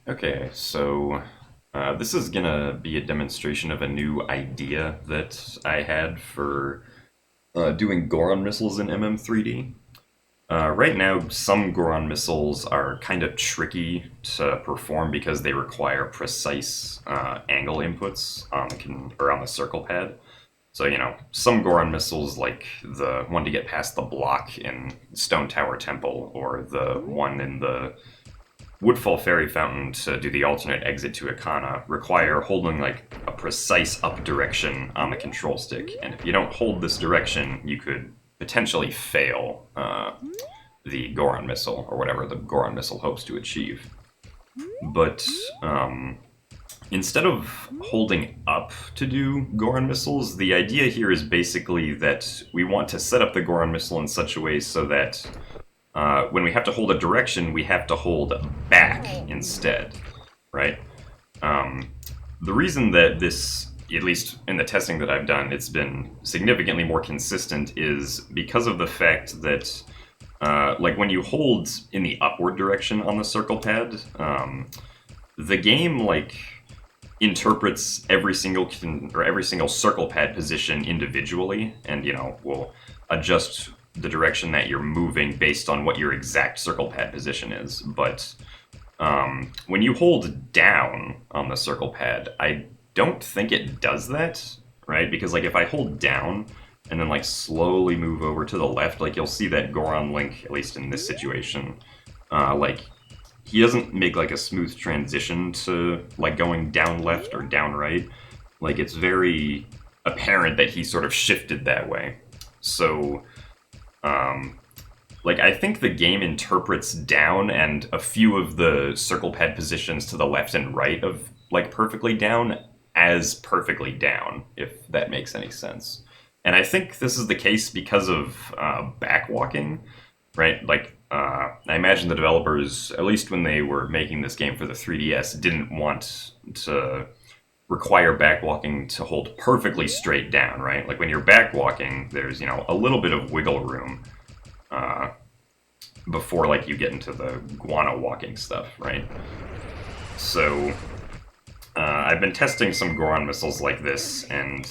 Okay, so this is gonna be a demonstration of a new idea that I had for doing Goron missiles in MM3D. Right now, some Goron missiles are kind of tricky to perform because they require precise angle inputs on or on the circle pad. So, some Goron missiles, like the one to get past the block in Stone Tower Temple, or the one in the Woodfall Fairy Fountain to do the alternate exit to Ikana, require holding like a precise up direction on the control stick. And if you don't hold this direction, you could potentially fail the Goron missile, or whatever the Goron missile hopes to achieve. But instead of holding up to do Goron missiles, the idea here is basically that we want to set up the Goron missile in such a way so that when we have to hold a direction, we have to hold back instead, right? The reason that this, at least in the testing that I've done, it's been significantly more consistent is because of the fact that, like when you hold in the upward direction on the circle pad, the game like interprets every single circle pad position individually, and will adjust the direction that you're moving based on what your exact circle pad position is. But when you hold down on the circle pad, I don't think it does that, right? Because like if I hold down and then like slowly move over to the left, like you'll see that Goron Link, at least in this situation, like he doesn't make like a smooth transition to like going down left or down right. Like it's very apparent that he sort of shifted that way. So like I think the game interprets down and a few of the circle pad positions to the left and right of like perfectly down as perfectly down, if that makes any sense. And I think this is the case because of backwalking, right? Like I imagine the developers, at least when they were making this game for the 3DS, didn't want to require backwalking to hold perfectly straight down, right? Like when you're backwalking, there's a little bit of wiggle room before like you get into the guano walking stuff, right? So I've been testing some Goron missiles like this, and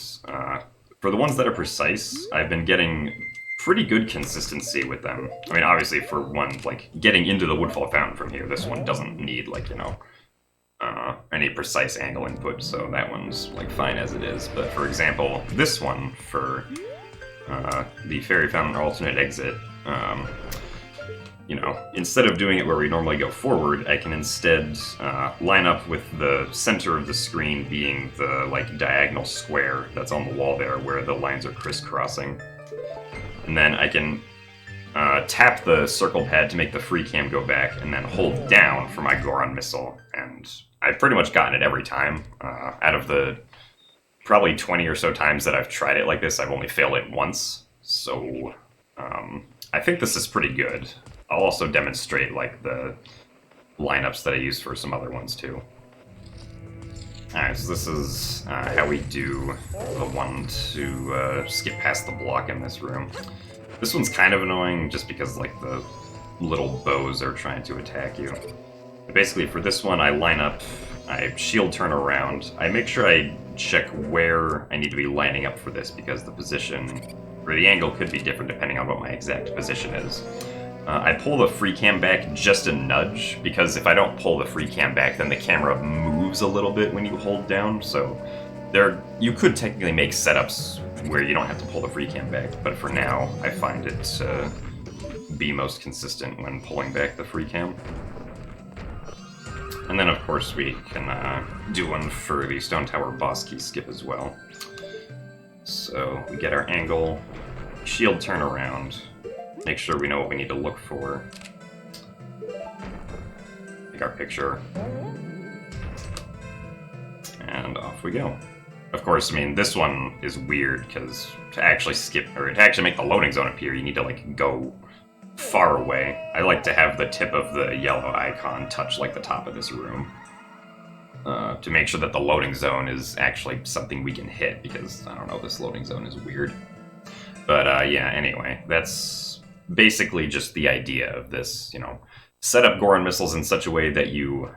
for the ones that are precise, I've been getting pretty good consistency with them. I mean, obviously, for one, like getting into the Woodfall Fountain from here, this one doesn't need like any precise angle input, so that one's like fine as it is. But for example, this one for the Fairy Fountain alternate exit, instead of doing it where we normally go forward, I can instead line up with the center of the screen being the like diagonal square that's on the wall there where the lines are crisscrossing. And then I can tap the circle pad to make the free cam go back, and then hold down for my Goron missile. And I've pretty much gotten it every time. Out of the probably 20 or so times that I've tried it like this, I've only failed it once. So I think this is pretty good. I'll also demonstrate like the lineups that I use for some other ones too. Alright, so this is how we do the one to skip past the block in this room. This one's kind of annoying just because like the little bows are trying to attack you. But basically for this one, I line up, I shield turn around, I make sure I check where I need to be lining up for this because the position, or the angle could be different depending on what my exact position is. I pull the free cam back just a nudge, because if I don't pull the free cam back, then the camera moves a little bit when you hold down, so you could technically make setups where you don't have to pull the free cam back, but for now, I find it to be most consistent when pulling back the free cam. And then, of course, we can do one for the Stone Tower boss key skip as well. So we get our angle, shield turn around, make sure we know what we need to look for. Take our picture. And off we go. Of course, I mean, this one is weird, because to actually skip, or to actually make the loading zone appear, you need to, like, go far away. I like to have the tip of the yellow icon touch, like, the top of this room. To make sure that the loading zone is actually something we can hit, because, I don't know, this loading zone is weird. But, yeah, anyway, that's basically just the idea of this, set up Goron missiles in such a way that you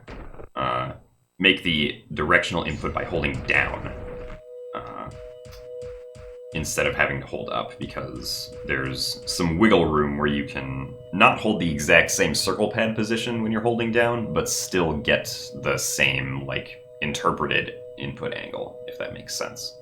make the directional input by holding down uh, instead of having to hold up, because there's some wiggle room where you can not hold the exact same circle pad position when you're holding down, but still get the same, like, interpreted input angle, if that makes sense.